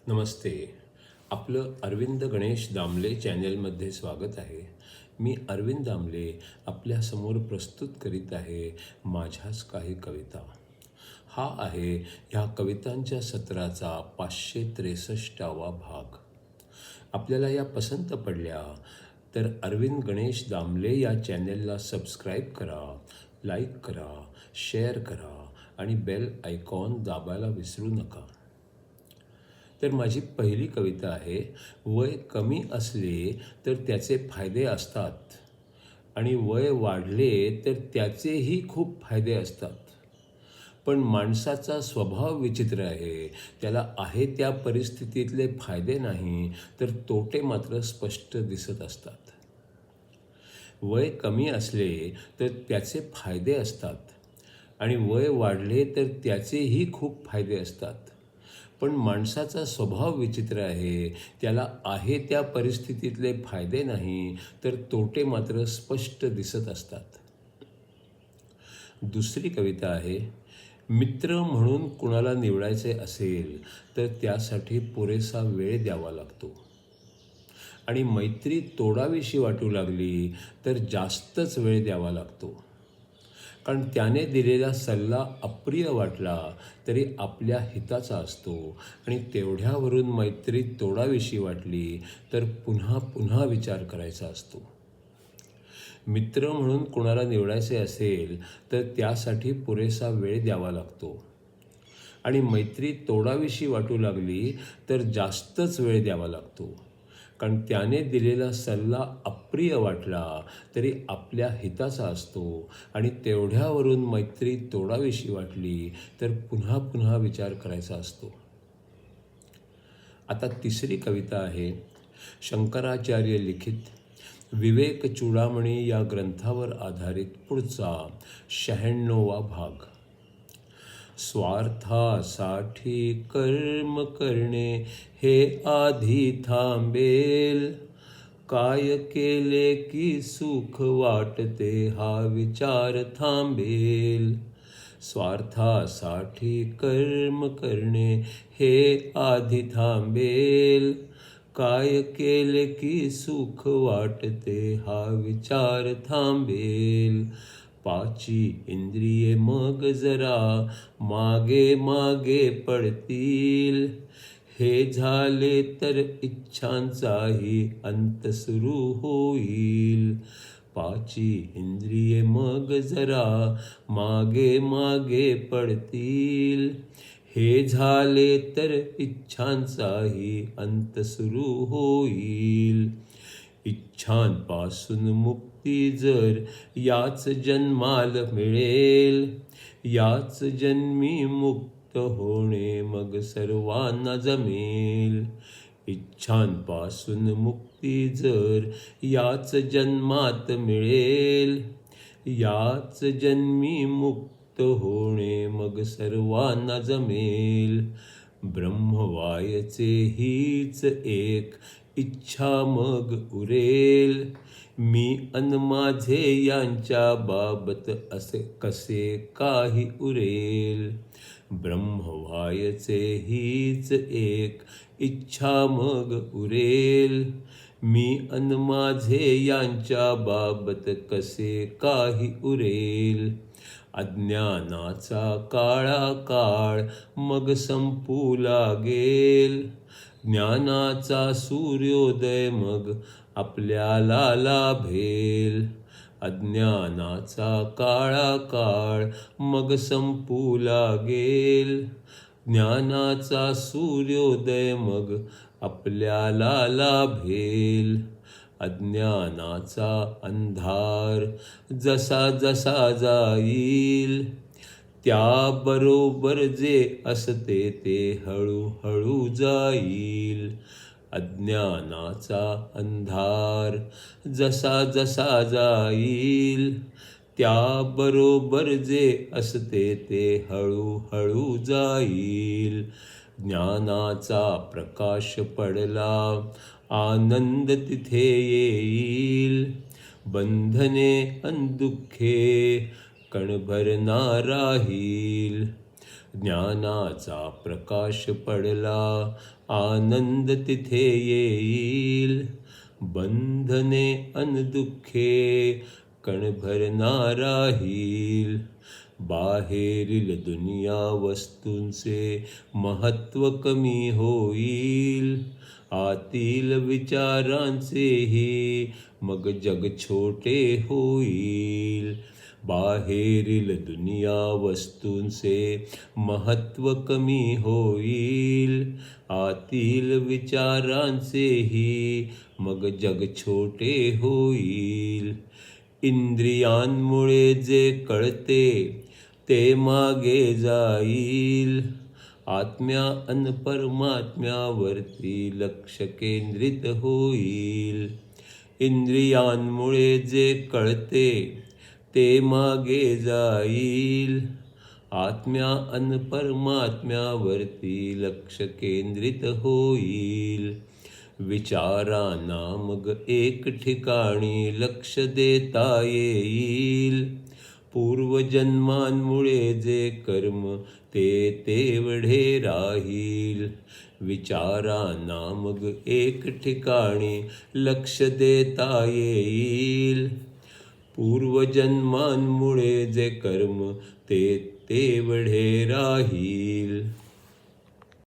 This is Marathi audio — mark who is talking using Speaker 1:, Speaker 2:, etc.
Speaker 1: नमस्ते. आपलं अरविंद गणेश दामले चॅनलमध्ये स्वागत आहे. मी अरविंद दामले आपल्यासमोर प्रस्तुत करीत आहे माझ्याच काही कविता. हा आहे ह्या कवितांच्या सत्राचा 563वा भाग. आपल्याला या पसंत पडल्या तर अरविंद गणेश दामले या चॅनेलला सबस्क्राईब करा, लाईक करा, शेअर करा आणि बेल आयकॉन दाबायला विसरू नका. तर माझी पहिली कविता आहे, वय कमी असले तर त्याचे फायदे असतात आणि वय वाढले तर त्याचेही खूप फायदे असतात. पण माणसाचा स्वभाव विचित्र आहे. त्याला आहे त्या परिस्थितीतले फायदे नाही तर तोटे मात्र स्पष्ट दिसत असतात. वय कमी असले तर त्याचे फायदे असतात आणि वय वाढले तर त्याचेही खूप फायदे असतात. पण माणसाचा स्वभाव विचित्र आहे. त्याला आहे त्या परिस्थितीतले फायदे नाही तर तोटे मात्र स्पष्ट दिसत असतात. दुसरी कविता आहे, मित्र म्हणून कुणाला निवडायचे असेल तर त्यासाठी पुरेसा वेळ द्यावा लागतो आणि मैत्री तोडावीशी वाटू लागली तर जास्तच वेळ द्यावा लागतो. कारण त्याने दिलेला सल्ला अप्रिय वाटला तरी आपल्या हिताचा असतो आणि तेवढ्यावरून मैत्री तोडावीशी वाटली तर पुन्हा पुन्हा विचार करायचा असतो. मित्र म्हणून कुणाला निवडायचे असेल तर त्यासाठी पुरेसा वेळ द्यावा लागतो आणि मैत्री तोडावीशी वाटू लागली तर जास्तच वेळ द्यावा लागतो. कारण त्याने दिलेला सल्ला अप्रिय वाटला तरी आपल्या हिताचा असतो आणि तेवढ्यावरून मैत्री तोडावीशी वाटली तर पुन्हा पुन्हा विचार करायचा असतो. आता तिसरी कविता आहे, शंकराचार्य लिखित विवेक चूडामणी या ग्रंथावर आधारित पुढचा 96वा भाग. स्वार्थासाठी कर्म करणे हे आधी थांबेल, काय केले की सुख वाटते हा विचार थांबेल. स्वार्थासाठी कर्म करणे हे आधी थांबेल, काय केले की सुख वाटते हा विचार थांबेल. पाची इंद्रिये मग जरा मागे मागे पडतील, हे झाले तर इच्छांचाही अंत सुरू होईल. पाची इंद्रिये मग जरा मागे मागे पडतील, हे झाले तर इच्छांचाही अंत सुरू होईल. इच्छांपासून मुक्ती जर याच जन्माल मिळेल, याच जन्मी मुक्त होणे मग सर्वांना जमेल. इच्छांपासून मुक्ती जर याच जन्मात मिळेल, याच जन्मी मुक्त होणे मग सर्वांना जमेल. ब्रह्म व्हायचे हीच एक इच्छा मग उरेल, मी अन माझे यांच्या बाबत असे कसे काही उरेल. ब्रह्म व्हायचे हीच एक इच्छा मग उरेल, मी अन माझे यांच्या बाबत कसे काही उरेल. अज्ञानाचा काळा काळ मग संपू लागेल, ज्ञानाचा सूर्योदय मग आपल्याला लाभेल. अज्ञानाचा काळा काळ मग संपू लागेल, ज्ञानाचा सूर्योदय मग आपल्याला लाभेल. अज्ञानाचा अंधार जसा जसा जाईल, त्याबरोबर जे असते ते हळूहळू जाईल. अज्ञानाचा अंधार जसा जसा जाईल, त्याबरोबर जे असते ते हळूहळू जाईल. ज्ञानाचा प्रकाश पडला आनंद तिथे येईल, बंधने अन दुःखे कणभर ना राहील. ज्ञानाचा प्रकाश पडला, आनंद तिथे येईल. बंधने अन दुःखे कणभर ना राहील. बाहेरील दुनिया वस्तूंचे महत्त्व कमी होईल. आतील विचारांचेही मग जग छोटे होईल. बाहेरील दुनिया वस्तूंचे महत्त्व कमी होईल. आतील विचारांचेही मग जग छोटे होईल. इंद्रियांमुळे जे कळते ते मागे जाईल. आत्म्या अन परमात्म्यावरती लक्ष केंद्रित होईल. इंद्रियांमुळे जे कळते ते मागे जाईल. आत्म्या अन परमात्म्यावरती लक्ष केंद्रित होईल. विचारांना मग एक ठिकाणी लक्ष देता येईल. पूर्वजन्मांमुळे जे कर्म ते तेवढे राहील. विचारांना मग एक ठिकाणी लक्ष देता येईल. पूर्वजन्मांमुळे जे कर्म ते तेवढे राहील.